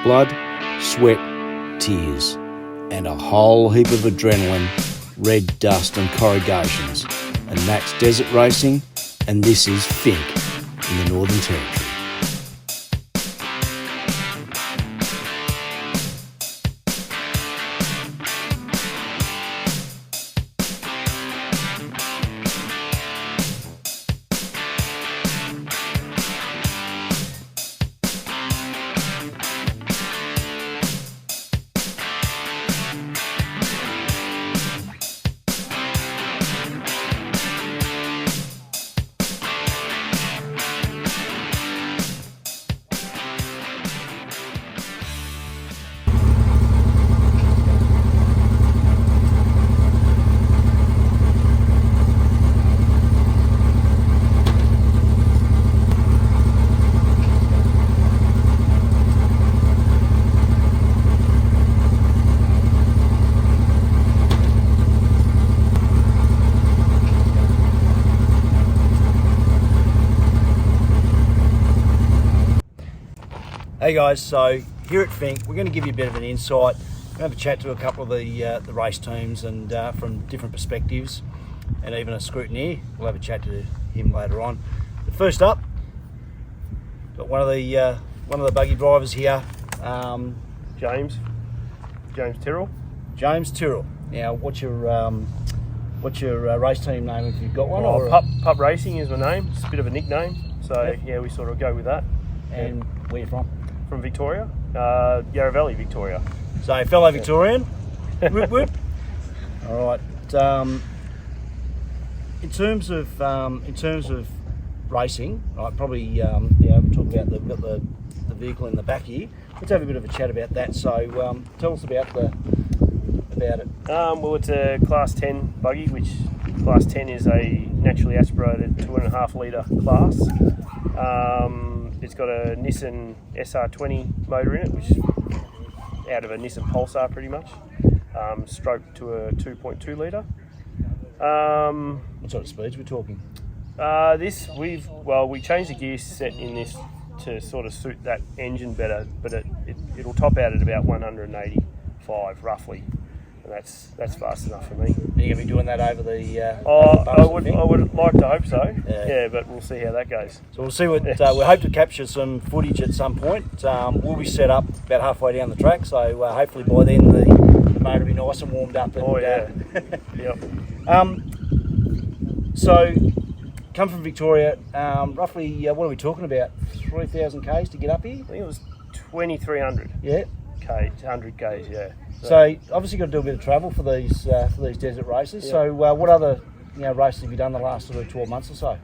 blood, sweat, tears, and a whole heap of adrenaline, red dust and corrugations. And that's desert racing, and this is Finke in the Northern Territory. Hey guys, so here at Finke, we're going to give you a bit of an insight. We're going to have a chat to a couple of the race teams and from different perspectives, and even a scrutineer. We'll have a chat to him later on. But first up, got one of the buggy drivers here, James Tyrrell. James Tyrrell. Now, what's your race team name if you've got one? Or Pup Racing is my name. It's a bit of a nickname, so yeah, we sort of go with that. And where you from? From Victoria, Yarra Valley, Victoria. So, fellow Victorian. Whoop whoop. All right. In terms of racing, right? Probably we'll talk about we've got the vehicle in the back here. Let's have a bit of a chat about that. So, tell us about it. Well, it's a Class 10 buggy, which Class 10 is a naturally aspirated 2.5 litre class. It's got a Nissan SR20 motor in it, which is out of a Nissan Pulsar pretty much, stroked to a 2.2 litre. What sort of speeds we're talking? We changed the gear set in this to sort of suit that engine better, but it'll top out at about 185 roughly. And that's fast enough for me. Are you going to be doing that over the? I would like to hope so. Yeah, but we'll see how that goes. So we'll see what we hope to capture some footage at some point. We'll be set up about halfway down the track, so hopefully by then the motor will be nice and warmed up. And, Yep. So come from Victoria. Roughly, what are we talking about? 3,000 k's to get up here. I think it was 2,300. Yeah. 100 k's. Yeah. So obviously got to do a bit of travel for these desert races. Yep. So what other races have you done the last sort of 12 months or so?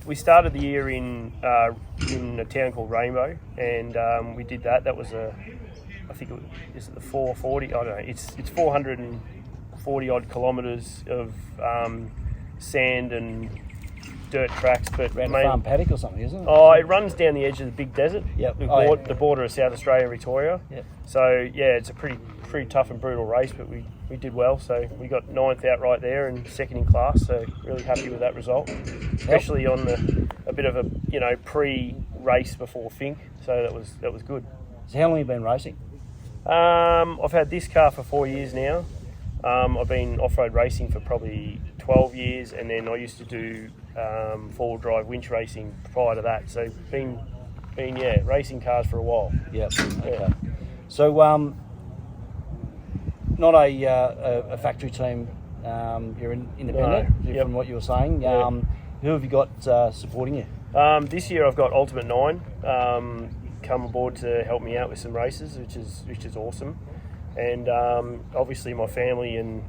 We started the year in a town called Rainbow, and we did that. That was I think is it the 440? I don't know. It's 440 odd kilometres of sand and dirt tracks, but around the farm paddock or something, isn't it? Oh, it runs down the edge of the big desert. Yep. The border of South Australia and Victoria. Yep. So yeah, it's a pretty tough and brutal race, but we did well. So we got 9th out right there and 2nd in class. So really happy with that result, especially on a bit of a pre-race before Finke. So that was good. So how long have you been racing? I've had this car for 4 years now. I've been off-road racing for probably 12 years, and then I used to do four-wheel drive winch racing prior to that. So been racing cars for a while. Yep. Okay. So not a factory team. You're independent. No. From what you were saying. Who have you got supporting you? This year I've got Ultimate 9 come aboard to help me out with some races, which is awesome. And obviously my family and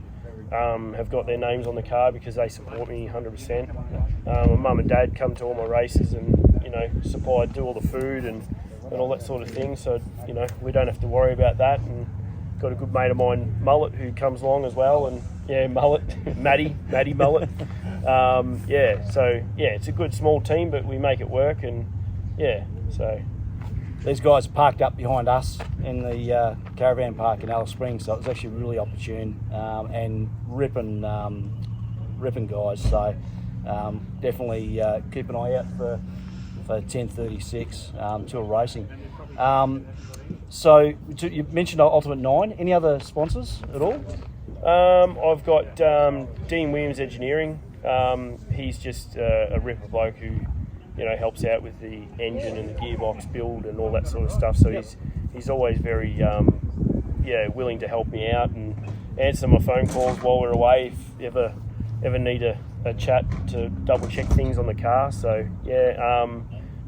have got their names on the car because they support me 100%. My mum and dad come to all my races and do all the food and all that sort of thing. So we don't have to worry about that. And got a good mate of mine, Mullet, who comes along as well. And Mullet, Maddie Mullet. So it's a good small team, but we make it work. And so. These guys parked up behind us in the caravan park in Alice Springs, so it was actually really opportune and ripping guys. So definitely keep an eye out for 10:36 Tour Racing. So you mentioned Ultimate 9. Any other sponsors at all? I've got Dean Williams Engineering. He's just a ripper bloke who, helps out with the engine and the gearbox build and all that sort of stuff. So he's always very willing to help me out and answer my phone calls while we're away if ever need a chat to double check things on the car. So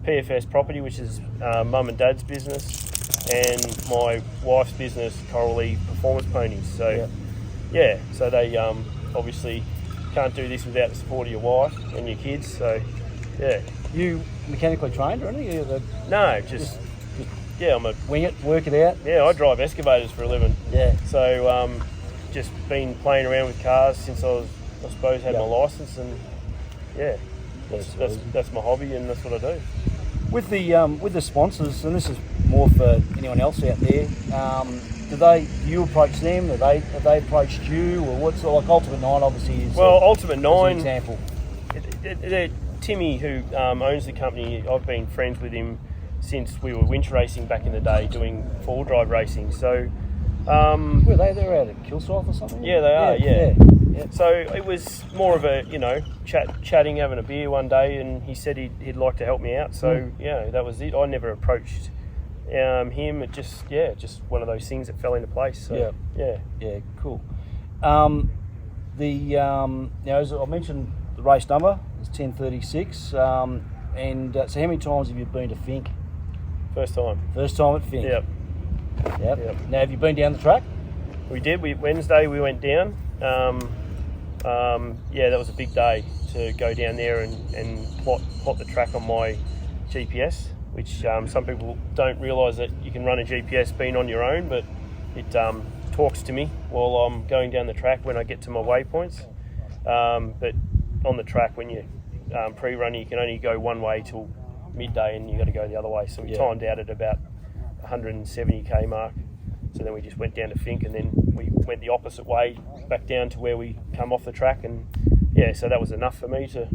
PFS Property, which is mum and dad's business, and my wife's business, Coral Lee Performance Ponies. So so they obviously can't do this without the support of your wife and your kids. So You mechanically trained or anything? No, just I'm a wing it, work it out. Yeah, I drive excavators for a living. Yeah. So just been playing around with cars since I suppose had my license, and that's my hobby, and that's what I do. With the sponsors, and this is more for anyone else out there, do you approach them? Have they approached you, or what's like Ultimate 9? Obviously, is Ultimate 9 an example. Timmy, who owns the company, I've been friends with him since we were winch racing back in the day, doing four drive racing. So, were they're out at Kilsyth or something? Yeah, they are. Yeah. So it was more of a chatting, having a beer one day, and he said he'd like to help me out. So that was it. I never approached him. It just one of those things that fell into place. So, cool. As I mentioned, the race number is 1036. And so how many times have you been to Finke? First time. First time at Finke. Yep. Now, have you been down the track? We did. Wednesday we went down. That was a big day to go down there and plot the track on my GPS, which some people don't realise that you can run a GPS being on your own, but it talks to me while I'm going down the track when I get to my waypoints. But on the track, when you pre-run, you can only go one way till midday, and you got to go the other way. So we timed out at about 170k mark. So then we just went down to Finke, and then we went the opposite way back down to where we come off the track, and so that was enough for me to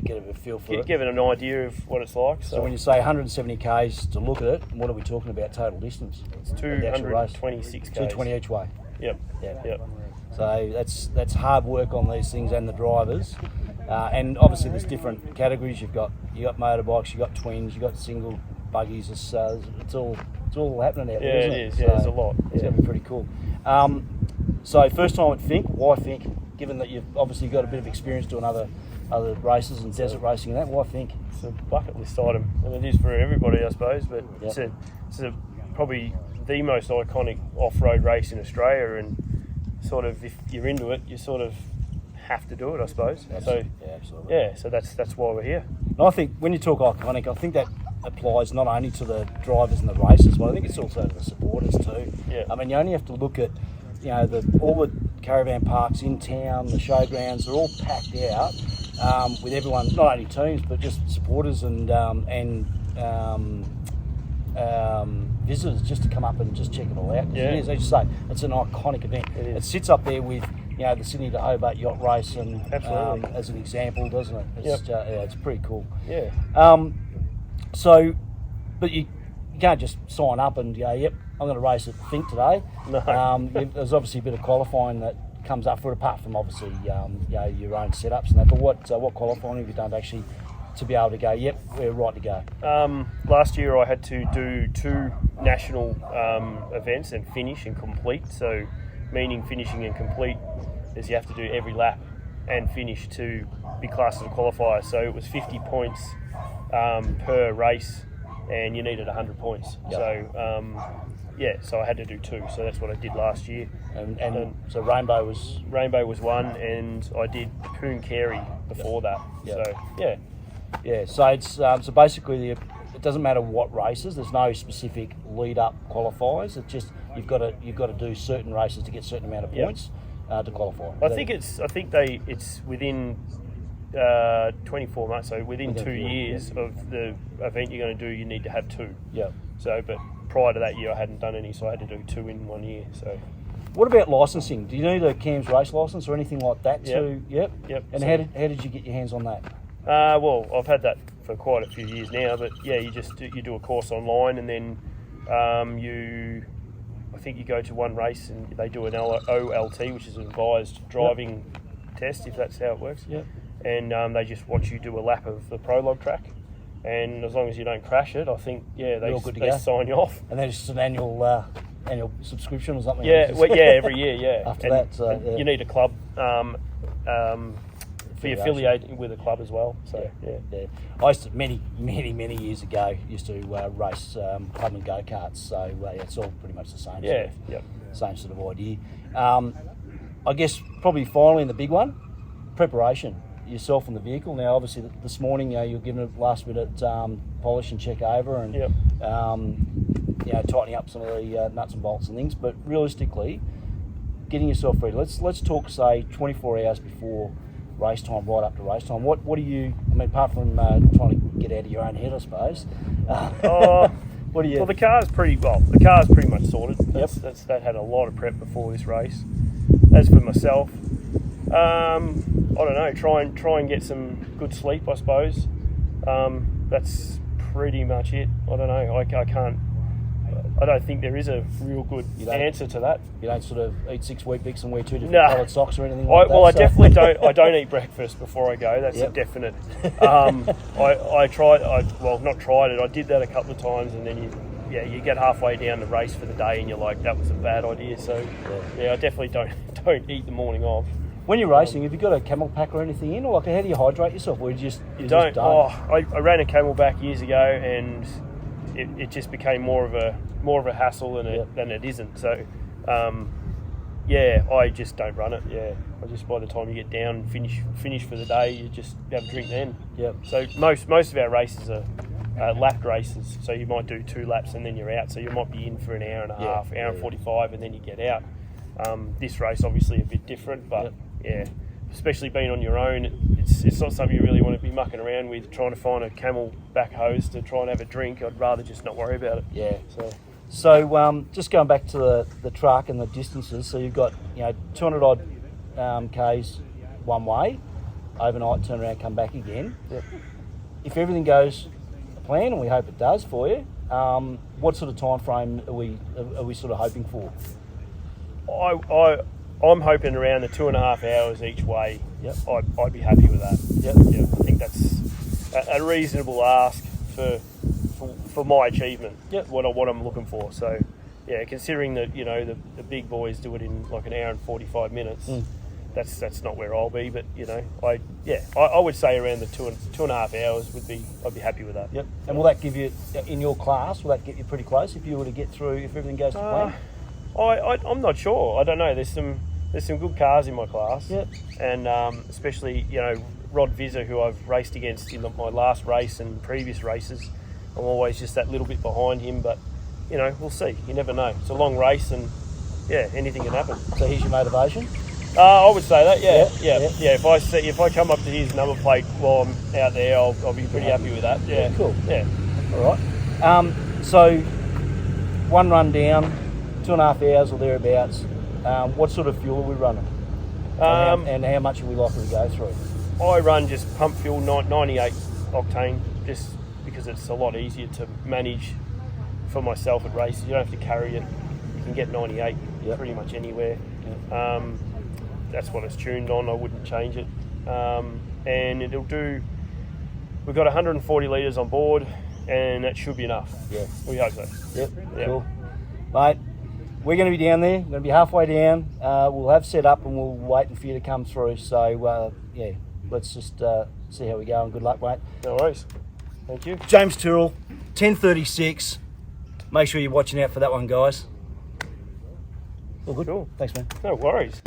get a feel for it. Give it an idea of what it's like. So when you say 170 k's to look at it, what are we talking about total distance? It's 226 k's. 220 each way. Yep. So that's hard work on these things and the drivers, and obviously there's different categories. You got motorbikes, you got twins, you got single buggies. It's all happening out there, isn't it? It is. Yeah, there's a lot. It's going to be pretty cool. So first time at Finke. Why Finke? Given that you've obviously got a bit of experience doing other races and desert racing and that, why Finke? It's a bucket list item, and it is for everybody, I suppose. But it's probably the most iconic off-road race in Australia, and sort of if you're into it, you sort of have to do it, I suppose. Absolutely. So that's why we're here. And I think when you talk iconic, I think that applies not only to the drivers and the racers, but I think it's also to the supporters too. Yeah. I mean, you only have to look at all the caravan parks in town, the showgrounds, they're all packed out with everyone, not only teams but just supporters and visitors just to come up and just check it all out. It is, as you say, it's an iconic event. It sits up there with the Sydney to Hobart yacht race, and as an example, doesn't it? It's, it's pretty cool. Yeah. But you can't just sign up and go, yep, I'm going to race at Finke today. No. There's obviously a bit of qualifying that comes up for it, apart from obviously your own setups and that. But what qualifying have you done to be able to go, yep, we're right to go? Last year I had to do 2 national events and finish and complete. So meaning finishing and complete is you have to do every lap and finish to be classed as a qualifier. So it was 50 points per race, and you needed 100 points. Yep. So I had to do 2. So that's what I did last year. And so Rainbow was 1, and I did Poon Carey before that. Yep. So So it's so basically it doesn't matter what races. There's no specific lead up qualifiers. It's just you've got to do certain races to get a certain amount of points to qualify. I think it's within 24 months. So within 2 years of the event you're going to do, you need to have 2. Yeah. So, but prior to that year, I hadn't done any, so I had to do 2 in 1 year. So. What about licensing? Do you need a CAMS race license or anything like that too? Yep. And so, how did you get your hands on that? Well, I've had that for quite a few years now, but you do a course online, and then I think you go to one race and they do an OLT, which is an advised driving test, if that's how it works. Yep. And they just watch you do a lap of the prologue track. And as long as you don't crash it, I think, they sign you off. And then it's just an annual subscription or something? Every year, yeah. After that, you need a club, be affiliated with a club as well. So, yeah. I used to, many years ago, race club and go-karts, so it's all pretty much the same same sort of idea. I guess probably finally the big one, preparation. Yourself and the vehicle. Now, obviously, this morning, you're giving it last minute polish and check over, and tightening up some of the nuts and bolts and things. But realistically, getting yourself ready. Let's talk, say, 24 hours before race time, right up to race time. What do you? I mean, apart from trying to get out of your own head, I suppose. What do you? Well, the car's pretty much sorted. That had a lot of prep before this race. As for myself, I don't know. Try and get some good sleep, I suppose. That's pretty much it. I don't know. I can't. I don't think there is a real good answer to that. You don't sort of eat 6 Weet-Bix and wear 2 different coloured socks or anything like that? Well, I definitely don't. I don't eat breakfast before I go. That's a definite. I tried. Not tried it. I did that a couple of times, and then you get halfway down the race for the day, and you're like, that was a bad idea. So I definitely don't eat the morning of. When you're racing, have you got a camel pack or anything in, or how do you hydrate yourself? Or you don't. I ran a Camelback years ago, and it just became more of a hassle than it isn't. So, I just don't run it. Yeah, I just by the time you get down and finish for the day, you just have a drink then. Yep. So most of our races are lapped races. So you might do 2 laps and then you're out. So you might be in for an hour and a half, hour and 45, and then you get out. This race obviously a bit different, but especially being on your own, it's not something you really want to be mucking around with, trying to find a Camelback hose to try and have a drink. I'd rather just not worry about it. Yeah. So just going back to the truck and the distances, so you've got 200 odd k's one way, overnight, turn around, come back again. Yep. If everything goes to plan, and we hope it does for you, what sort of time frame are we sort of hoping for? I'm hoping around the 2.5 hours each way. Yep. I'd be happy with that. Yep. Yeah, I think that's a reasonable ask for my achievement. Yep. What I'm looking for. So, considering that the big boys do it in like an hour and 45 minutes, that's not where I'll be. But I would say around the 2.5 hours I'd be happy with that. Yep. And will that give you, in your class, will that get you pretty close if you were to get through, if everything goes to plan? I'm not sure. I don't know. There's some good cars in my class. Yep. And especially Rod Vizzer, who I've raced against in my last race and previous races. I'm always just that little bit behind him, but we'll see. You never know. It's a long race, and anything can happen. So here's your motivation. I would say that. Yeah. If I come up to his number plate while I'm out there, I'll be pretty happy with that. Yeah. Cool. Yeah. All right. So one run down, 2.5 hours or thereabouts. What sort of fuel are we running? And how much are we likely to go through? I run just pump fuel, 98 octane, just because it's a lot easier to manage for myself at races. You don't have to carry it. You can get 98 pretty much anywhere. Yep. That's what it's tuned on. I wouldn't change it. And it'll do. We've got 140 litres on board, and that should be enough. Yeah. We hope so. Yep. Cool. Mate, we're going to be down there. We're going to be halfway down. We'll have set up and we'll wait for you to come through. So, let's just see how we go, and good luck, mate. No worries. Thank you. James Tyrrell, 10:36. Make sure you're watching out for that one, guys. All good. Cool. Thanks, man. No worries.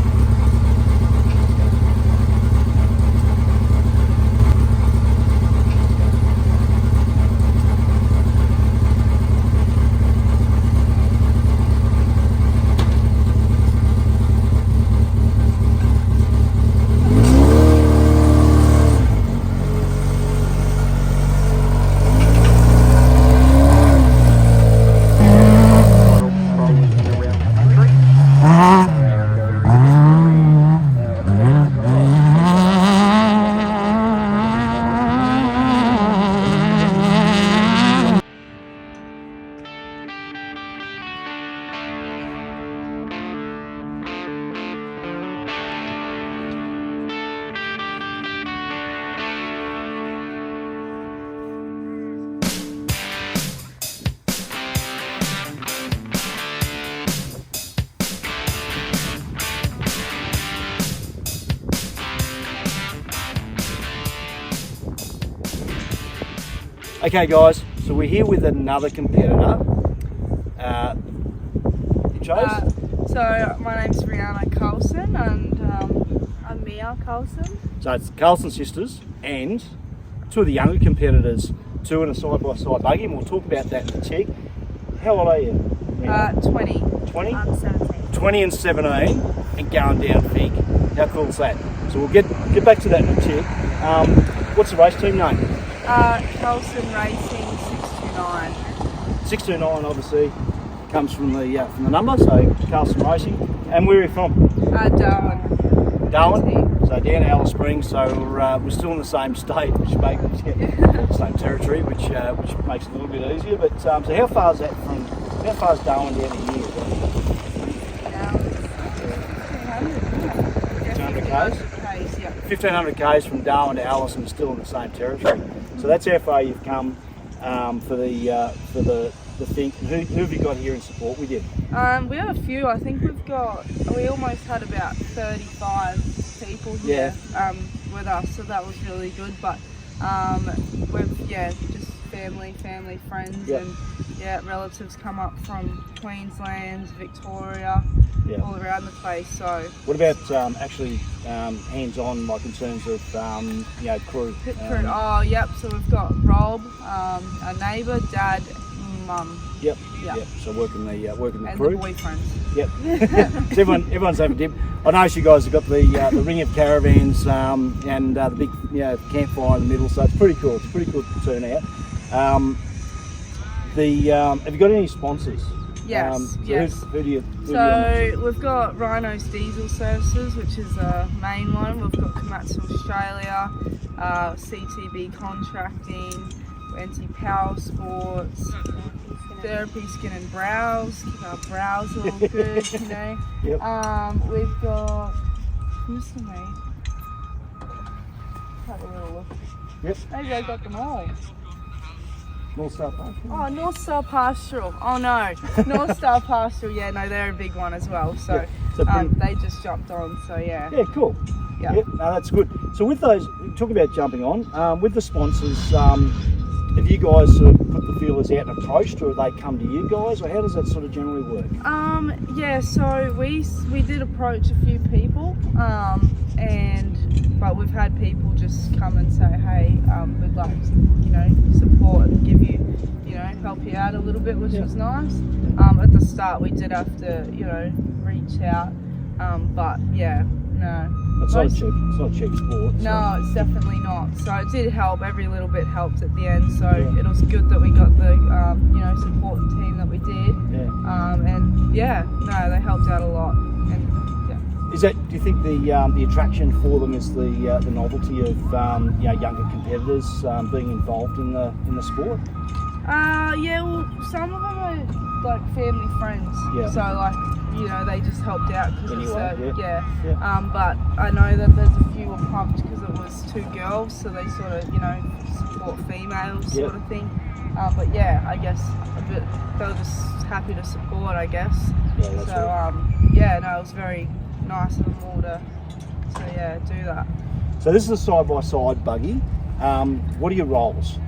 Okay guys, so we're here with another competitor. You chose? So my name's Rihanna Carlson and I'm Mia Carlson. So it's Carlson sisters and two of the younger competitors, two in a side-by-side buggy, and we'll talk about that in a tick. How old are you? 20. 20? I'm 17. 20 and 17 and going down Finke. How cool is that? So we'll get back to that in a tick. What's the race team name? Carlson Racing 629. 629 obviously comes from the number, so Carlson Racing. And where are you from? Darwin. Darwin. So down Alice Springs. So we're still in the same state, which makes same territory, which makes it a little bit easier. But so how far is that from? How far is Darwin down to here? 1500 k's. 1500 k's from Darwin to Alice, and still in the same territory. So that's how far you've come for the Finke. Who have you got here in support with you? We had a few. I think we almost had about 35 people here with us, so that was really good. But we've just family, friends, and relatives come up from Queensland, Victoria, all around the place. So what about actually hands-on, like in terms of crew? Pit crew. So we've got Rob, a neighbour, Dad, Mum. Yep. So working the and crew. the boyfriends. Yep. So everyone's having a dip. I noticed you guys have got the ring of caravans and the big campfire in the middle. So it's pretty cool. It's a pretty good turnout. Have you got any sponsors? Yes. Who do you? We've got Rhino's Diesel Services, which is a main one. We've got Komatsu Australia, CTB Contracting, NT Power Sports, Therapy Skin and Brows, keep our brows all good, you know. Yep. We've got, who's the name? Have a little look. Yep. Maybe I got them all. North Star Pastoral. Oh, North Star Pastoral. Oh no, North Star Pastoral. Yeah, no, they're a big one as well. So, they just jumped on. So yeah. Yeah, cool. Yeah. Yep. No, that's good. So with those, talk about jumping on. With the sponsors, have you guys sort of put the feelers out and approached, or they come to you guys, or how does that sort of generally work? Yeah. So we did approach a few people, but we've had people just come and say, hey, we'd like to, support and give you, help you out a little bit, which was nice. At the start, we did have to, reach out, but yeah, no. It's not a cheap sport. So. No, it's definitely not. So it did help. Every little bit helped at the end. So it was good that we got the, support team that we did. They helped out a lot. And Is that? Do you think the attraction for them is the novelty of younger competitors being involved in the sport? Well, some of them are like family friends. Yeah. So they just helped out because but I know that there's a few were pumped because it was two girls, so they sort of support females sort of thing. But I guess they were just happy to support, I guess. Yeah, that's it was very nice of them all to do that. So this is a side-by-side buggy. What are your roles?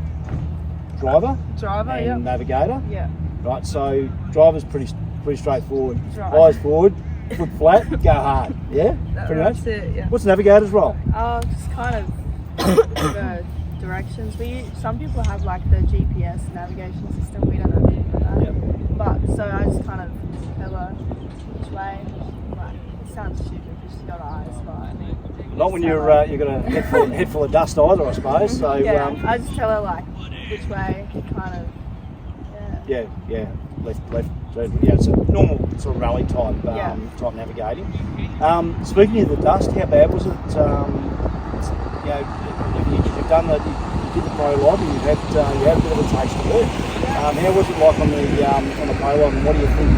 Driver and navigator. Yeah. Right. So driver's pretty straightforward. Eyes forward, foot flat, go hard. Yeah. Pretty much. That's it. Yeah. What's the navigator's role? Just kind of the directions. Some people have like the GPS navigation system. We don't have anything like that. Yep. But so I just kind of tell her which way. Like, it sounds stupid because she's got eyes, but Not when you've got a head full of dust either, I suppose. So I just tell her like which way, kind of. Yeah. Left. So it's a normal sort of rally type navigating. Speaking of the dust, how bad was it? You've done you did the prologue and you had a bit of a taste of it. How was it like on the prologue, and what do you think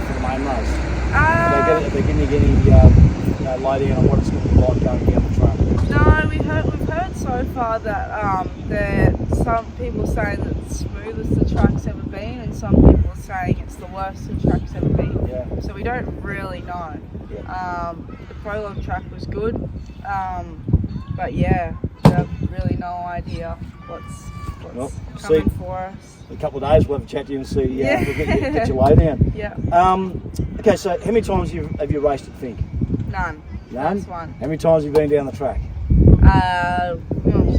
for the main race? Are they giving you any lay down on what it's going to be like going down the track? No, we've heard so far that some people saying that it's the smoothest the track's ever been, and some people are saying it's the worst the track's ever been. Yeah. So we don't really know. Yeah. The prologue track was good, but we have really no idea. Well, coming for us. In a couple of days, we'll have a chat to you and see. Yeah. We'll get your lowdown. Yeah. Okay, so how many times have you raced at Finke? None. None? That's one. How many times have you been down the track?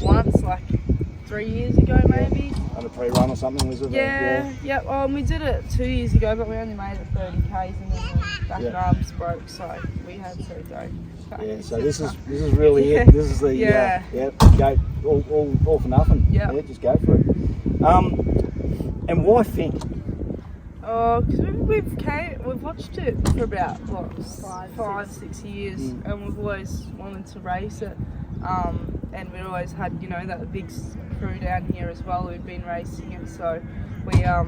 Once, like 3 years ago, maybe. On a pre-run or something, was it? Yeah. Well, we did it 2 years ago, but we only made it 30 k's, and then the back arms broke, so we had to go. Yeah. So this is really it. This is the go all for nothing. Yeah. Just go for it. And why Finke? Oh, because we've watched it for about five, 6 years, and we've always wanted to race it. And we've always had, that big crew down here as well who'd been racing it. So we were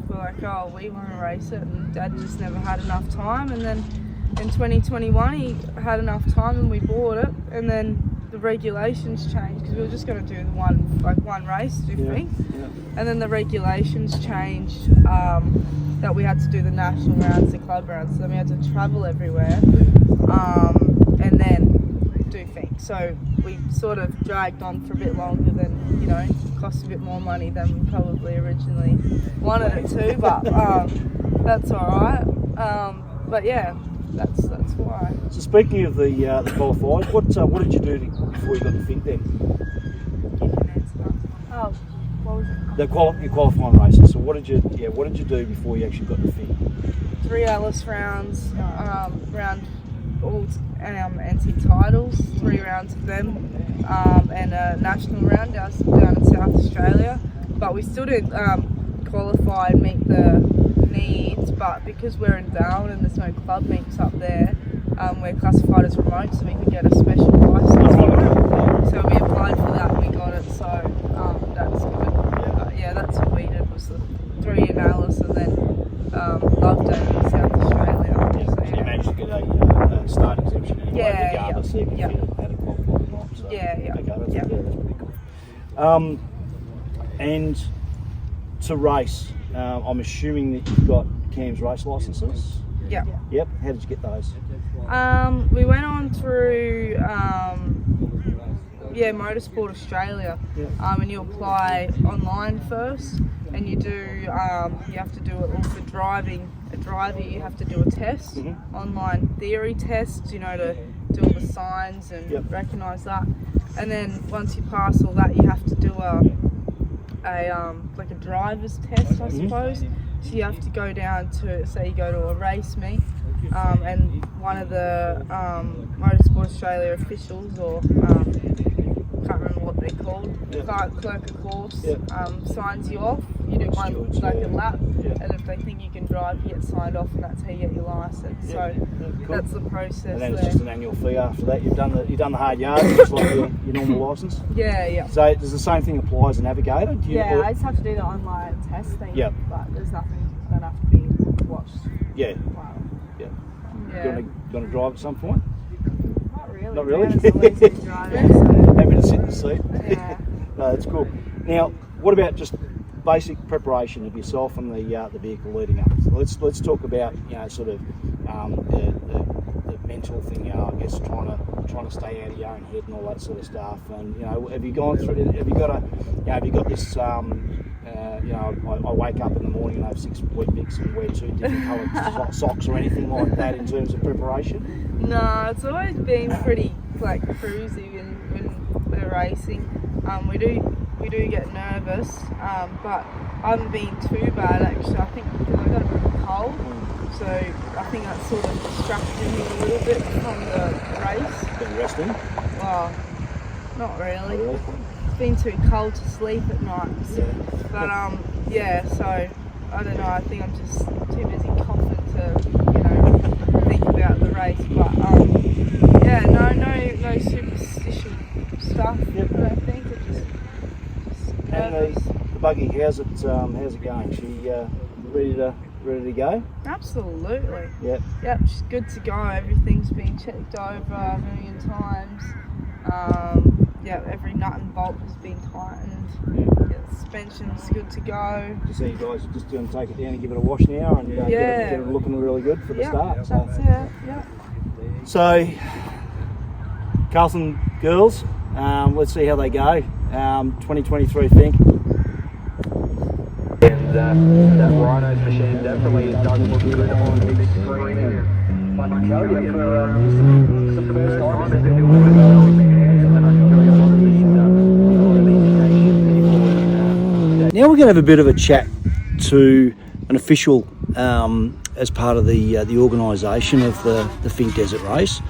like, oh, we want to race it, and Dad just never had enough time. And then in 2021, he had enough time, and we bought it. And then the regulations changed because we were just going to do one race, Finke. Yeah. And then the regulations changed that we had to do the national rounds, the club rounds. So then we had to travel everywhere, and then do Finke. So we sort of dragged on for a bit longer than, cost a bit more money than we probably originally wanted it to, but that's alright. But yeah, that's why. So speaking of the qualifiers, what did you do before you got to Finke then? Oh, what was it? Your qualifying races. So what did you do before you actually got to Finke? 3 Ellis rounds, round all NT titles, 3 rounds of them, and a national round down in South Australia. But we still didn't qualify and meet the needs, but because we're in Darwin and there's no club meets up there, we're classified as remote, so we could get a special license for it. So we applied for that and we got it, so that's good. But yeah, that's what we did, was the 3 in Alice and then loved it in South Australia. Yeah, so you managed to get a start exemption anyway, regardless if you had a qualified or not. So, Yeah. Okay, that's pretty cool. And to race, I'm assuming that you've got Cam's race licences? Yeah. Yep. How did you get those? We went on through Motorsport Australia, and you apply online first, and you do you have to do it all for driving. A driver, you have to do a test, online theory test, to do all the signs and recognise that. And then once you pass all that, you have to do a driver's test, I suppose. So you have to go down to, say you go to a race meet, and one of the Motorsport Australia officials, or can't remember what they're called, clerk of course, signs you off. You do one a lap, and if they think you can drive, you get signed off, and that's how you get your license. So that's the process. And then it's there. just an annual fee after that. You've done the hard yards, just like your normal license. Yeah. So does the same thing apply as a navigator? I just have to do the online test thing. Yeah. But there's nothing that have to be watched. Yeah. Wow. Yeah. Yeah. You want to drive at some point? Not really. Not really? Dan's always been driving, so. Happy to sit in the seat. Yeah. No, that's cool. Now, what about just basic preparation of yourself and the vehicle leading up? So let's talk about sort of the mental thing. I guess trying to stay out of your own head and all that sort of stuff. And have you gone through? Have you got this? I wake up in the morning and have 6 wet mix and wear 2 different coloured socks or anything like that in terms of preparation? No, it's always been pretty cruisy when we're racing. We do get nervous, but I haven't been too bad actually. I think because I got a bit of a cold, so I think that sort of distracted me a little bit from the race. Been resting? Well, not really. It's been too cold to sleep at night. But so I don't know. I think I'm just too busy coughing to think about the race. But no superstitious stuff. I don't think it's just nervous. And the buggy, how's it going? She ready to go? Absolutely. Yep. Yep, she's good to go. Everything's been checked over a million times. Every nut and bolt has been tightened. The suspension's good to go. So you guys are just going to take it down and give it a wash now and get it looking really good for the start. That's it. Yeah. So, Carlton girls, Let's see how they go. 2023 Finke. And that Rhino's machine definitely does look good on big screen. But I tell you, for some first timers, they're doing really well with their hands, and I can tell you a lot of these Now we're going to have a bit of a chat to an official as part of the organisation of the Finke Desert Race,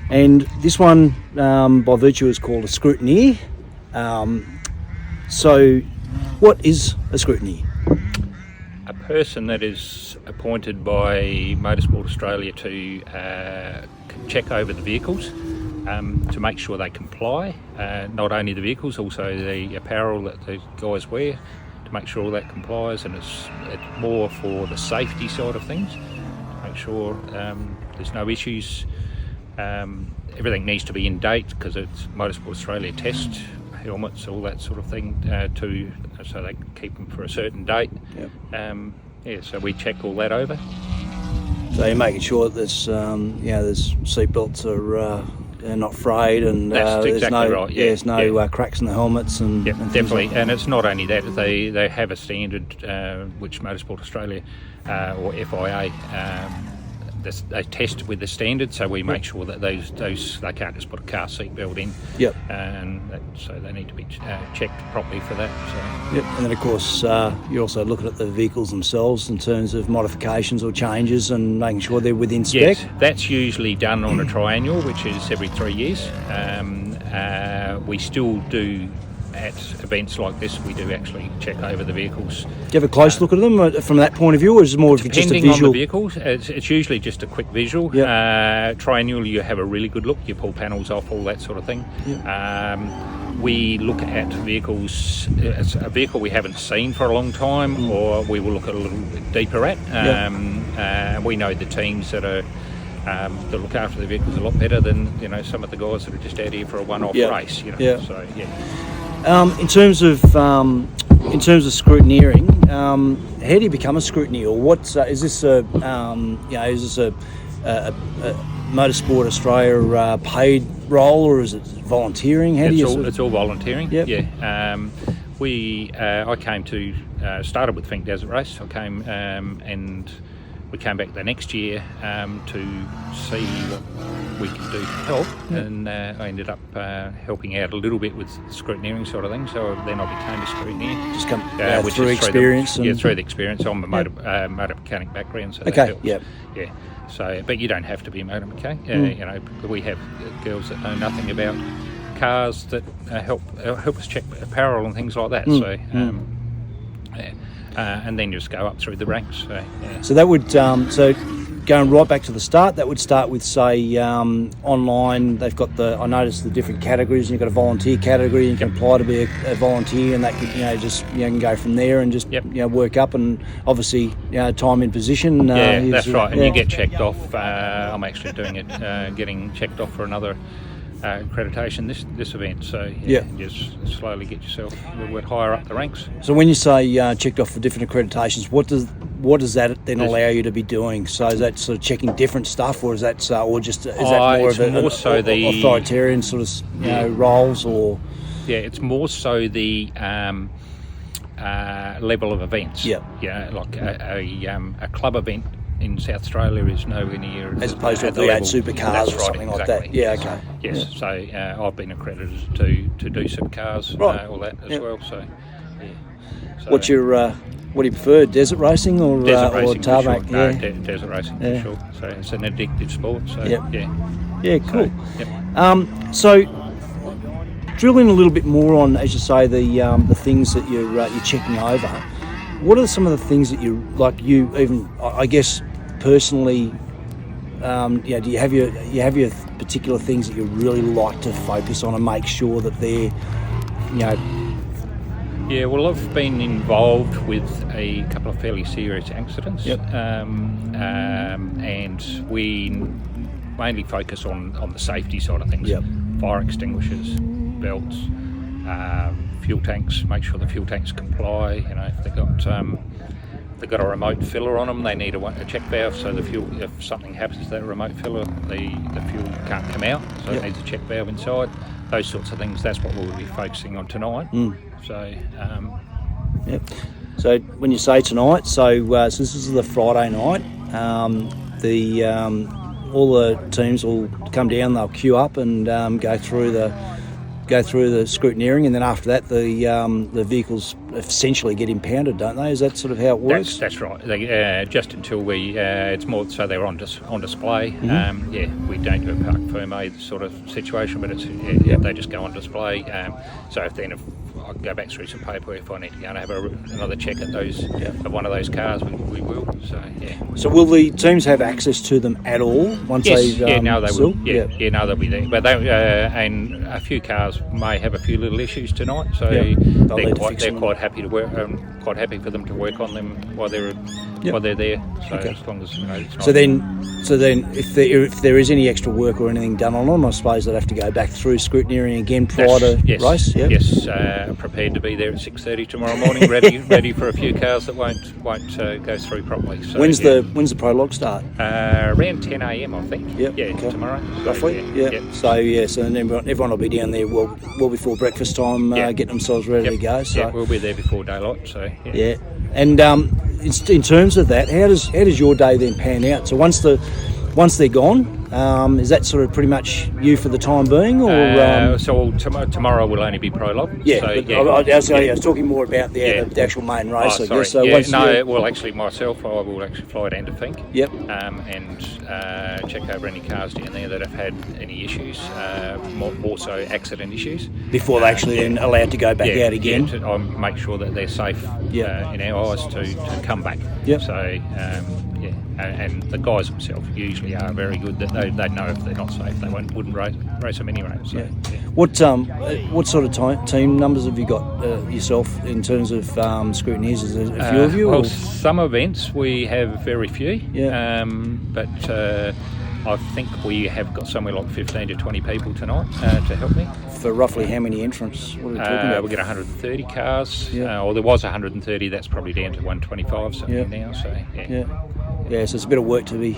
and this one by virtue is called a scrutineer. So what is a scrutineer? A person that is appointed by Motorsport Australia to check over the vehicles, to make sure they comply, not only the vehicles, also the apparel that the guys wear, to make sure all that complies, and it's more for the safety side of things, to make sure there's no issues. Everything needs to be in date because it's Motorsport Australia test helmets, all that sort of thing, so they keep them for a certain date. Yep. So we check all that over. So you're making sure that there's there's seatbelts are not frayed, and That's there's exactly no right, yeah. there's no cracks in the helmets and, Yep, and definitely. things like And it's not only that, they have a standard which Motorsport Australia or FIA they test with the standard, so we make sure that those they can't just put a car seat belt in. Yep. And so they need to be checked properly for that. So. Yep. And then of course you're also looking at the vehicles themselves in terms of modifications or changes and making sure they're within spec. Yes, that's usually done on a triennial, which is every 3 years. We still do. At events like this, we do actually check over the vehicles. Do you have a close look at them from that point of view, or is it more of just a Depending visual? on the vehicles, it's usually just a quick visual. Yep. Triennial, you have a really good look, you pull panels off, all that sort of thing. Yep. We look at vehicles, it's a vehicle we haven't seen for a long time, or we will look at a little bit deeper at. We know the teams that are that look after the vehicles a lot better than some of the guys that are just out here for a one-off race. So yeah. In terms of scrutineering, how do you become a scrutineer? Or what is this a Motorsport Australia paid role, or is it volunteering? It's all volunteering. Yep. Yeah. I came to started with Finke Desert Race. I came and we came back the next year to see what we could do to help, and I ended up helping out a little bit with the scrutineering sort of thing. So then I became a scrutineer. Just come which through is experience? Through the experience. I'm a motor mechanic background, so that okay. helps. Yep. Yeah. So, but you don't have to be a motor mechanic. We have girls that know nothing about cars that help us check apparel and things like that. And then just go up through the ranks. So that would going right back to the start. That would start with, say, online. They've got I noticed the different categories. You've got a volunteer category. You can apply to be a volunteer, and that could can go from there and just work up, and obviously time in position. That's right. And you get checked off. I'm actually doing it, getting checked off for another accreditation this event, so just slowly get yourself a little bit higher up the ranks. So when you say checked off for different accreditations, what does that then allow you to be doing? So is that sort of checking different stuff, or is that that more of the authoritarian sort of roles, or? Yeah, it's more so the level of events. Like a club event in South Australia is nowhere near as opposed to V8 supercars or something like that. Yeah, okay. Yes, so I've been accredited to do supercars, all that as well. So, So, what do you prefer, desert racing or tarmac? Sure. No, desert racing for sure. So it's an addictive sport. So cool. So drill in a little bit more on, as you say, the things that you're checking over. What are some of the things that you even, I guess, personally, do you have your particular things that you really like to focus on and make sure that they're, Yeah, well, I've been involved with a couple of fairly serious accidents, and we mainly focus on the safety side of things. Fire extinguishers, belts, fuel tanks, make sure the fuel tanks comply. If they've got they've got a remote filler on them. They need a check valve, so the fuel, if something happens to that remote filler, the fuel can't come out, so it needs a check valve inside. Those sorts of things. That's what we'll be focusing on tonight. So. Yep. So when you say tonight, so since this is the Friday night, all the teams will come down. They'll queue up and go through the scrutineering, and then after that, the vehicles essentially get impounded, don't they? Is that sort of how it works? That's right. They, just until we, it's more so they're on display. We don't do a parc fermé sort of situation, but it's they just go on display. So if I can go back through some paperwork, if I need to go and have another check at those of one of those cars, we will. So So will the teams have access to them at all once they? They will. Yeah, They'll be there. But they and a few cars may have a few little issues tonight, so they're quite happy to work. Quite happy for them to work on them while they're there. So as long as it's not. So then, if there is any extra work or anything done on them, I suppose they'd have to go back through scrutineering again prior to race. Yeah? Yes, prepared to be there at 6:30 tomorrow morning, ready for a few cars that won't go through properly. So, when's the prologue start? Around 10 a.m. I think. Tomorrow. Roughly. So then everyone will be down there well before breakfast time, getting themselves ready to go. So we'll be there before daylight. So and in terms of that, how does your day then pan out? So once they're gone, is that sort of pretty much you for the time being, or so tomorrow will only be prologue? I was talking more about the actual main race. I guess. So well, actually myself, I will actually fly down to Finke. Yep. And check over any cars down there that have had any issues, more so accident issues. Before they're actually then allowed to go back out again. To make sure that they're safe in our eyes to come back. Yep. So. And the guys themselves usually are very good. That they know if they're not safe, they wouldn't race them anyway. So, What sort of team numbers have you got yourself in terms of scrutineers? Is there a few of you? Well, some events we have very few. But I think we have got somewhere like 15 to 20 people tonight to help me. For roughly how many entrants? What are we talking about? We get 130 cars. Or there was 130. That's probably down to 125 now. So so it's a bit of work to be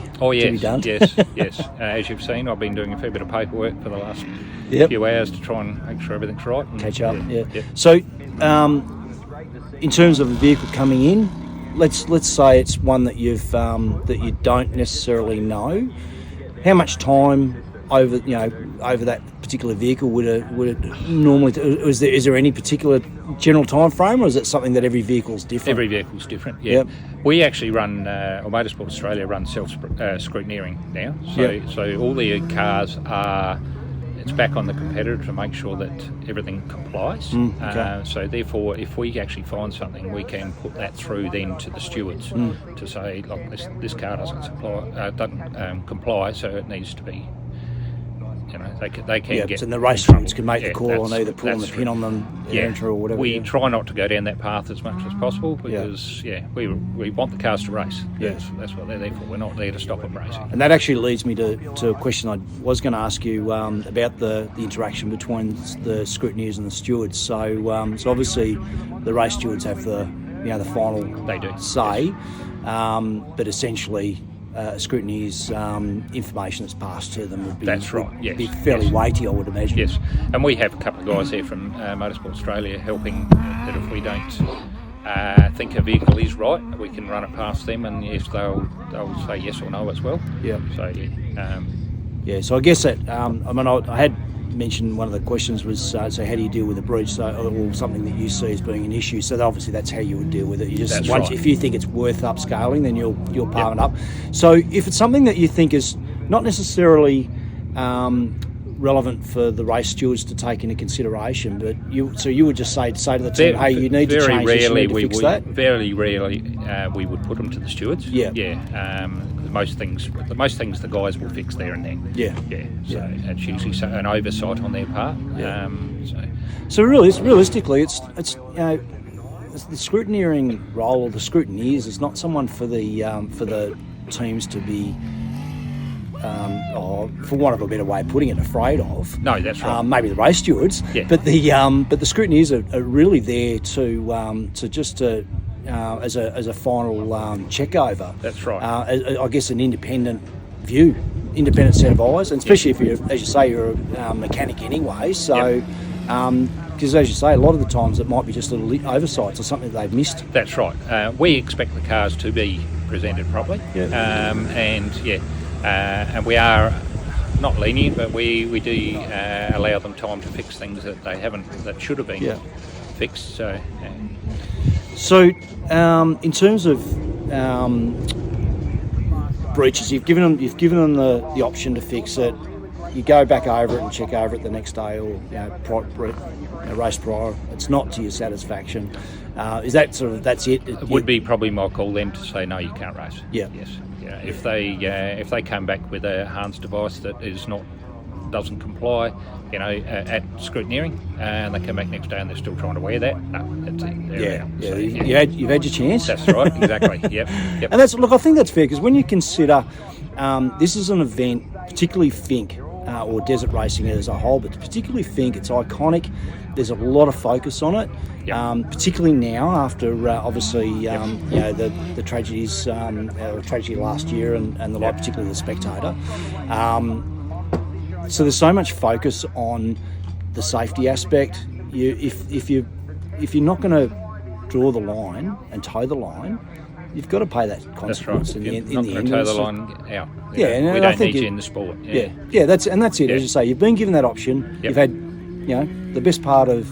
done. Yes. As you've seen, I've been doing a fair bit of paperwork for the last few hours to try and make sure everything's right. And catch up. So, in terms of a vehicle coming in, let's say it's one that that you don't necessarily know. How much time over that particular vehicle would it normally? Is there any particular general time frame, or is it something that every vehicle's different? Every vehicle's different. Yeah. We actually run, or Motorsport Australia runs self-scrutineering now. So all the cars are. It's back on the competitor to make sure that everything complies. So therefore, if we actually find something, we can put that through then to the stewards to say, look, this car doesn't comply, so it needs to be. They can get. And the race stewards can make the call on either pulling the pin on them, or whatever. We try not to go down that path as much as possible because we want the cars to race. That's what they're there for. We're not there to stop them racing. And that actually leads me to a question I was going to ask you about the interaction between the scrutineers and the stewards. So obviously the race stewards have the final say, but essentially. Scrutineers' information that's passed to them would be be fairly weighty, I would imagine. Yes, and we have a couple of guys there from Motorsport Australia helping that if we don't think a vehicle is right, we can run it past them, and yes, they'll say yes or no as well. So I guess that I had mentioned one of the questions was so how do you deal with a breach, or something that you see as being an issue? So obviously that's how you would deal with it. You just if you think it's worth upscaling, then you'll palm it up. So if it's something that you think is not necessarily relevant for the race stewards to take into consideration, but you would just say to the team, hey, you need to change this, you need to fix that. Very rarely we would put them to the stewards. Most things the guys will fix there and then. So it's usually an oversight on their part. So realistically, it's the scrutineering role, or the scrutineers, is not someone for the teams to be, for want of a better way of putting it, afraid of. No, that's right. Maybe the race stewards, but the scrutineers are really there to as a final check over. That's right. I guess an independent view, independent set of eyes, and especially if you're, as you say, you're a mechanic anyway. So, because as you say, a lot of the times it might be just little oversights or something they've missed. That's right. We expect the cars to be presented properly, and we are not lenient, but we do allow them time to fix things that they haven't, that should have been fixed. So, in terms of breaches, you've given them the option to fix it. You go back over it and check over it the next day, or race prior. It's not to your satisfaction. Is that sort of that's it? It would be probably my call then to say no, you can't race. Yeah. Yes. Yeah. If they come back with a Hans device that doesn't comply, at scrutineering, and they come back next day and they're still trying to wear that, no, that's it. You've had your chance. That's right, exactly. Yep. And I think that's fair, because when you consider this is an event, particularly Finke or desert racing as a whole, but particularly Finke, it's iconic. There's a lot of focus on it, particularly now after obviously the tragedies, tragedy last year and the like, particularly the Spectator. So there's so much focus on the safety aspect. If you're not going to draw the line and toe the line, you've got to pay that consequence. That's right. In the not going to toe the line out. And we I don't think need you in the sport. That's it. As you say, you've been given that option. You've had, the best part of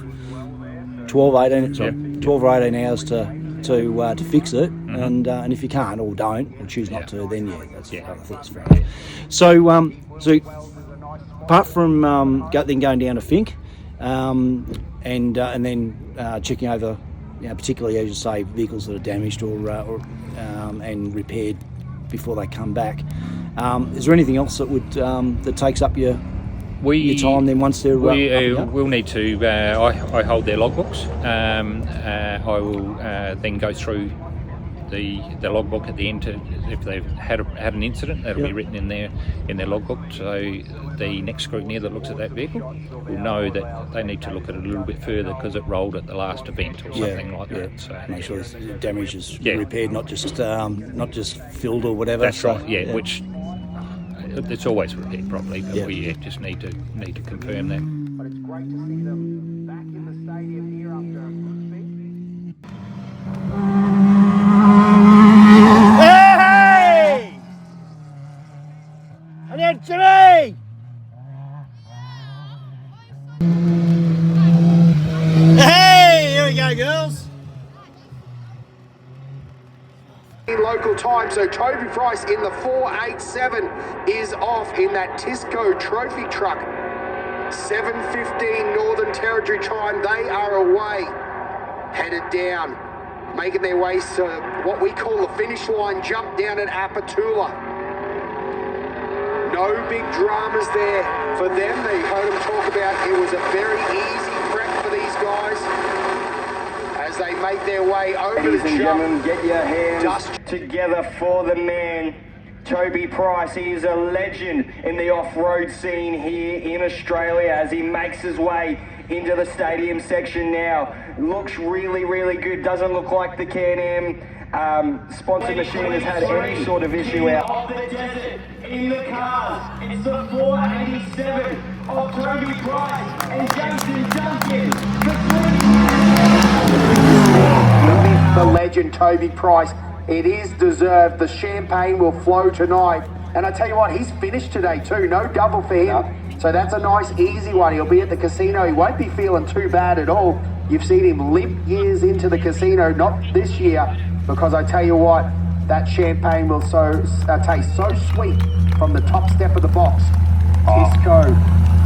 12 or 18 hours to fix it, and if you can't or don't or choose not to, then I think it's fair enough. So apart from then going down to Finke, and then checking over, particularly as you say, vehicles that are damaged or and repaired before they come back. Is there anything else that would that takes up your time then once they're we'll need to I hold their logbooks. I will then go through the logbook at the end if they've had an incident. That'll be written in their logbook, so the next scrutineer that looks at that vehicle will know that they need to look at it a little bit further because it rolled at the last event or something like that. So make sure the damage is repaired, not just filled or whatever. That's right. Which it's always repaired properly, but we just need to confirm that. But it's great to see them back in the stadium here after a good spin. Hey! And then Jimmy! Hey! Here we go, girls. In local time, so Toby Price in the 487 is off in that Tisco trophy truck. 7:15 Northern Territory time, they are away, headed down, making their way to what we call the finish line jump down at Apatula. No big dramas there for them. They heard them talk about it was a very easy prep for these guys as they make their way over Ladies the and jump. gentlemen, get your hands together for the man, Toby Price. He is a legend in the off-road scene here in Australia as he makes his way into the stadium section now. Looks really, really good. Doesn't look like the Can-Am sponsor machine has had any sort of issue out. Of the desert, in the cars, it's the 487 of Toby Price and Jason Duncan. The legend Toby Price. It is deserved. The champagne will flow tonight. And I tell you what, he's finished today too. No double for him. So that's a nice easy one. He'll be at the casino. He won't be feeling too bad at all. You've seen him limp years into the casino, not this year, because I tell you what, that champagne will taste so sweet from the top step of the box. Tisco,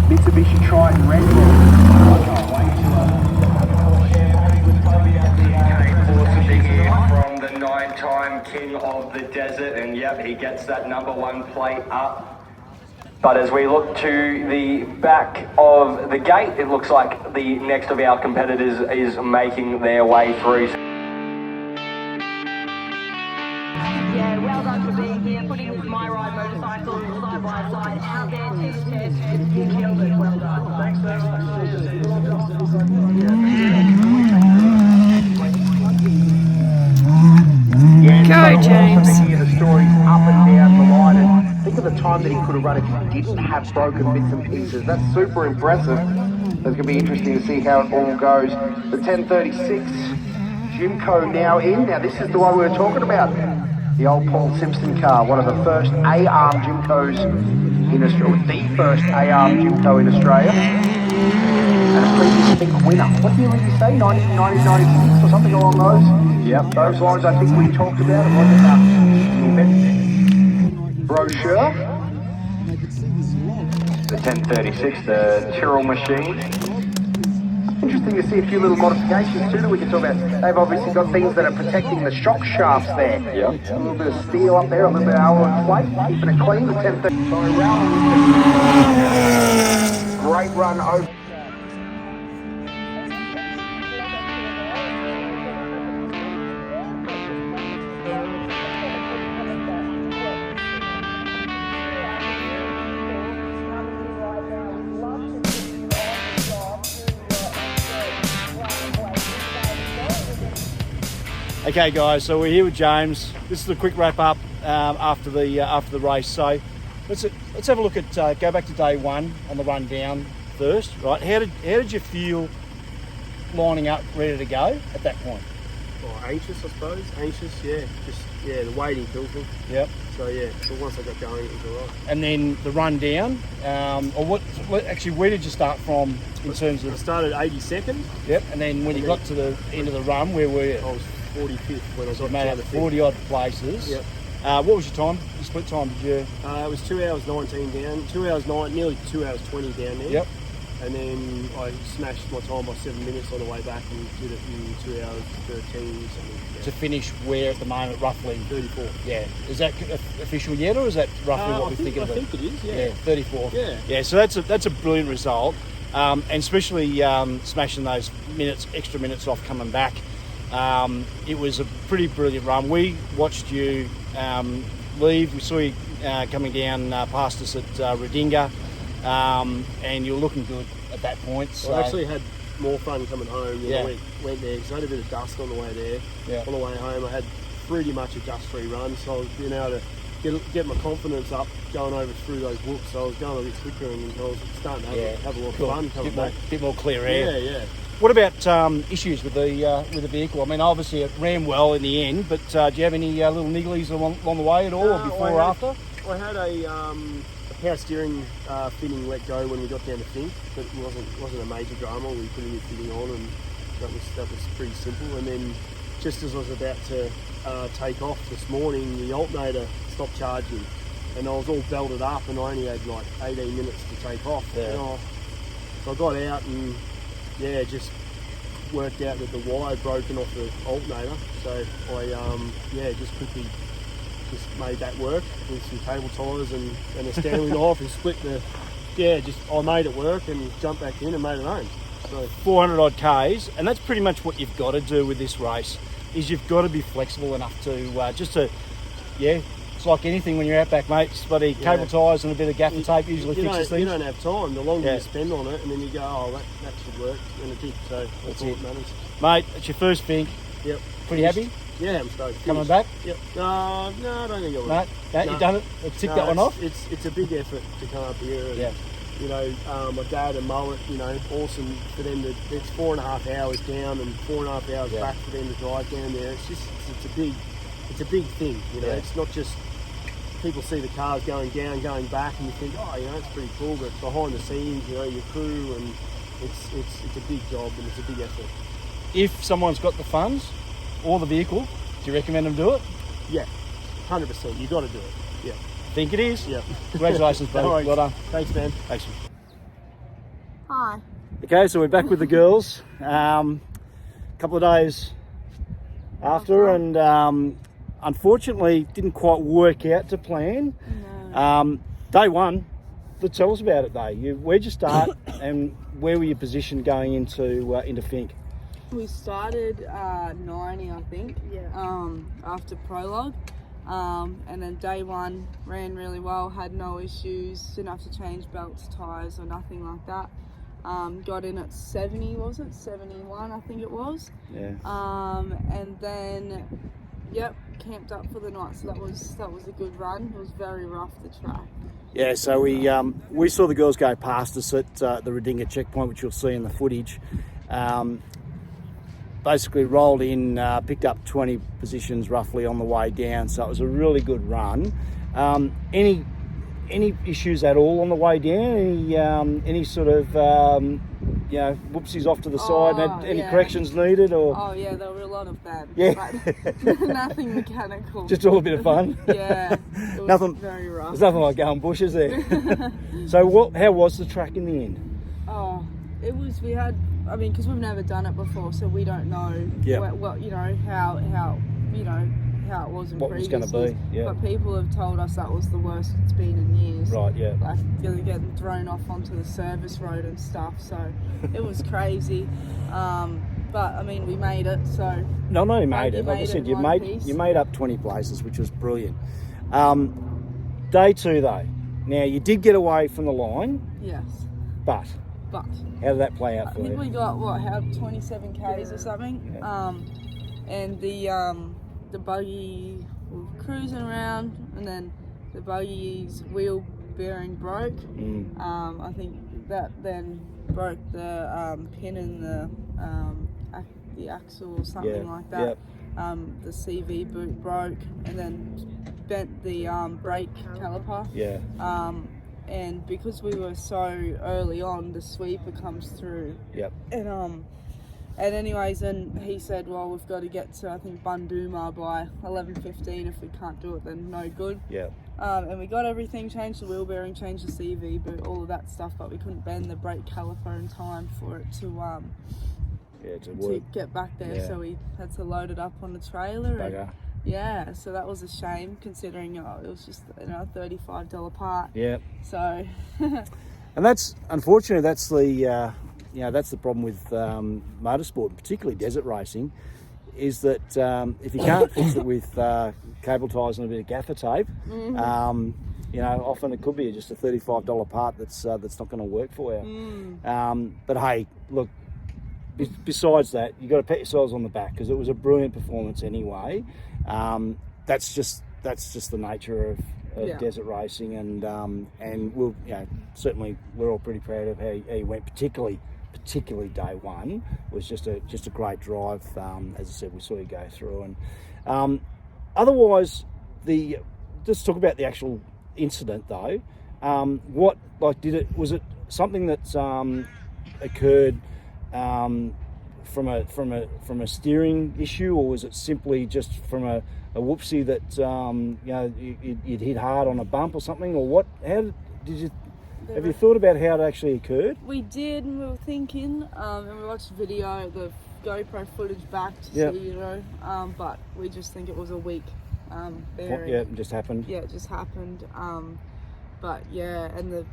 Mitsubishi Triton Red Bull. I can't wait to From the 9-time king of the desert, and yep, he gets that number 1 plate up. But as we look to the back of the gate, it looks like the next of our competitors is making their way through. Yeah, well done for being here, putting this My Ride motorcycle side by side out there to test. You killed it, well done. Thanks very much. could have run if he didn't have broken bits and pieces. That's super impressive. It's going to be interesting to see how it all goes. The 10:36 Jimco now in. Now this is the one we were talking about. The old Paul Simpson car, one of the first A-arm Jimcos in Australia, the first A-arm Jimco in Australia. And a previous Finke winner. What year did you say? 1996 or something along those? Yep, those lines I think we talked about. It wasn't the event brochure. The 1036, the Tyrrell machine. Interesting to see a few little modifications too that we can talk about. They've obviously got things that are protecting the shock shafts there. Yep. A little bit of steel up there, a little bit of alloy plate, keeping it clean. The 1030. Great run over. Okay guys, so we're here with James. This is a quick wrap up after the race. So let's have a look at go back to day one on the run down first. Right, how did you feel lining up, ready to go at that point? Well, anxious, I suppose. Anxious, yeah. Just the waiting killed me. Yep. So yeah, but once I got going, it was alright. And then the run down, or actually, where did you start from in terms of? I started 82nd. Yep. And then when you got to the end of the run, where were you? I was 45th when I got made to up the 40 odd places. Yep. What was your time? Your split time? Did you? It was 2 hours 19 down. 2 hours 9, nearly 2 hours 20 down there. Yep. And then I smashed my time by 7 minutes on the way back and did it in 2 hours 13 something. Yeah. To finish where at the moment, roughly? 34. Yeah. Is that official yet, or is that roughly what we're thinking of? I think it is, yeah. 34. Yeah. Yeah, so that's a brilliant result. And especially smashing those extra minutes off coming back. It was a pretty brilliant run. We watched you leave. We saw you coming down past us at Redinga, and you were looking good at that point. So. I actually had more fun coming home. Yeah. I went there because I had a bit of dust on the way there. Yeah. On the way home, I had pretty much a dust-free run, so I was being able to get my confidence up going over through those whoops. So I was going a bit quicker and I was starting to have a lot of fun coming back. Bit more clear air. Yeah. What about issues with the vehicle? I mean, obviously it ran well in the end, but do you have any little nigglies along the way at all, or before or after? I had a power steering fitting let go when we got down to Finke, but it wasn't a major drama. We put a new fitting on, and that was pretty simple. And then just as I was about to take off this morning, the alternator stopped charging, and I was all belted up, and I only had like 18 minutes to take off. Yeah. So I got out and just worked out that the wire had broken off the alternator. So I just quickly made that work with some cable ties and a Stanley knife and split I made it work and jumped back in and made it home. So 400 odd Ks, and that's pretty much what you've got to do with this race, is you've got to be flexible enough to it's like anything when you're out back, mate. Just bloody cable ties and a bit of gaffer tape usually fixes things. You don't have time. The longer you spend on it, and then you go, oh, that should work, and it did. So that's all that matters. Mate, it's your first Finke. Yep. Pretty happy? Yeah, I'm stoked. Coming back? Yep. No, I don't think I will. No, you've done it. Tick that one off. It's a big effort to come up here. And, my dad and Mullet, awesome for them. It's 4.5 hours down and 4.5 hours back for them to drive down there. It's a big thing. It's not just. People see the cars going down, going back, and you think, it's pretty cool, but behind the scenes, your crew, and it's a big job and it's a big effort. If someone's got the funds or the vehicle, do you recommend them do it? Yeah, 100%. You got to do it. Yeah. Think it is? Yeah. Congratulations, buddy. No worries. Well done. Thanks, man. Thanks. Hi. Okay, so we're back with the girls. Couple of days after, and unfortunately didn't quite work out to plan. No. Day one, let's tell us about it though. Where'd you start and where were you positioned going into Finke? We started 90, I think, after prologue. And then day one ran really well, had no issues, didn't have to change belts, tyres or nothing like that. Got in at 70, was it? 71, I think it was. Yeah. And then, camped up for the night, so that was a good run. It was very rough, the track. Yeah, so we saw the girls go past us at the Redinga checkpoint, which you'll see in the footage. Basically rolled in, picked up 20 positions roughly on the way down, so it was a really good run. Any issues at all on the way down? Any sort of whoopsies off to the side? Any corrections needed? Or oh yeah, there were a lot of them. Yeah, but nothing mechanical. Just all a bit of fun. Yeah, it was nothing. Very rough. There's nothing like going bush, is there? So how was the track in the end? Oh, it was. Because we've never done it before, so we don't know what how it was in what was previous going to years. be. Yeah. But people have told us that was the worst it's been in years. Right. Yeah. Like getting thrown off onto the service road and stuff. So it was crazy. But we made it. So no, you made it. Like I said, you made up 20 places, which was brilliant. Day 2 though. Now you did get away from the line. Yes. But how did that play out for you? I think we got 27 k's or something. Yeah. And the buggy was cruising around, and then the buggy's wheel bearing broke. I think that then broke the pin in the axle or something like that. Yep. The CV boot broke, and then bent the brake caliper. Yeah. And because we were so early on, the sweeper comes through. Yep. And anyways, and he said, well, we've got to get to, I think, Bunduma by 11:15. If we can't do it, then no good. Yeah. And we got everything changed, the wheel bearing changed, the CV boot, all of that stuff, but we couldn't bend the brake caliper in time for it to get back there. Yeah. So we had to load it up on the trailer. Bugger. Yeah, so that was a shame, considering it was just a $35 part. Yeah. So. And that's unfortunately that's the problem with motorsport, particularly desert racing, is that if you can't fix it with cable ties and a bit of gaffer tape, often it could be just a $35 part that's not going to work for you. But hey, look. Besides that, you've got to pat yourselves on the back because it was a brilliant performance anyway. That's just the nature of desert racing, and we'll certainly we're all pretty proud of how you went, particularly day 1 was just a great drive. As I said, we saw you go through, and otherwise just talk about the actual incident though. Was it something that occurred from a steering issue, or was it simply just from a whoopsie that you'd hit hard on a bump or something, or what? How did you? Have you thought about how it actually occurred? We did, and we were thinking, and we watched the GoPro footage back to see, but we just think it was a weak bearing. Yeah, it just happened. Yeah, it just happened. But yeah, and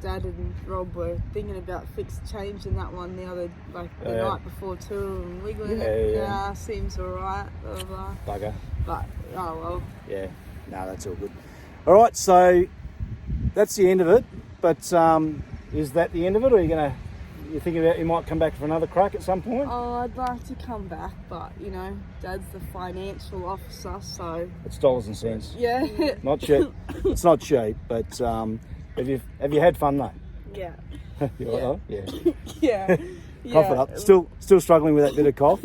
Dad and Rob were thinking about changing that one the night before too, and wiggling it. Yeah, seems alright. Blah, blah. Bugger. But oh well. Yeah, no, that's all good. All right, so that's the end of it. But is that the end of it, or you thinking about you might come back for another crack at some point? Oh, I'd like to come back, but Dad's the financial officer, so it's dollars and cents. Yeah. Not cheap. It's not cheap, but have you had fun though? Yeah. You all right? Yeah. Yeah. Cough it up. Still struggling with that bit of cough.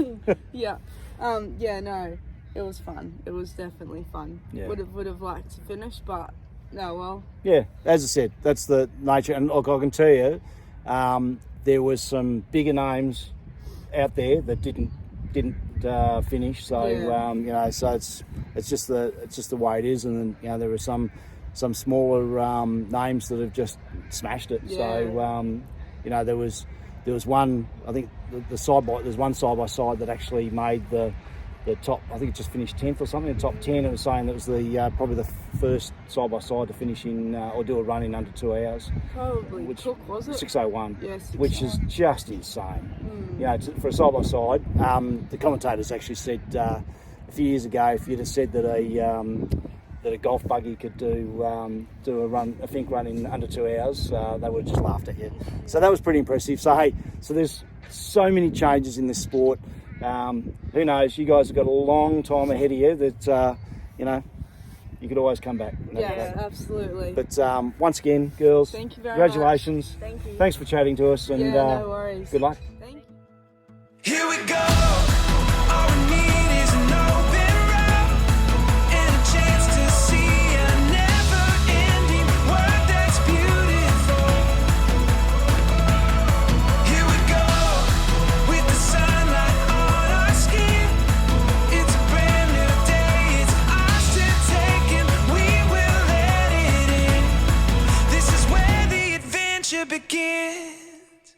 Yeah. No, it was fun. It was definitely fun. Yeah. Would have liked to finish, but no, well. Yeah, as I said, that's the nature, and look, I can tell you, there was some bigger names out there that didn't finish. So so it's just the way it is, and then there were some smaller names that have just smashed it. Yeah. So there was one. I think there's one side by side that actually made the top. I think it just finished 10th or something. The top 10. It was saying that was probably the first side by side to finish in or do a run in under 2 hours. Probably. Which took, was it? 6:01. Yeah, 6:01. Which is just insane. For a side by side. The commentators actually said a few years ago, if you'd have said that a golf buggy could do a Finke run in under 2 hours, they would have just laughed at you. So that was pretty impressive. So hey, there's so many changes in this sport. Who knows? You guys have got a long time ahead of you. That you could always come back. Yeah, absolutely. But once again, girls, thank you very congratulations. much. Thank you. Thanks for chatting to us, and no worries. good luck. Thank you. Here we go.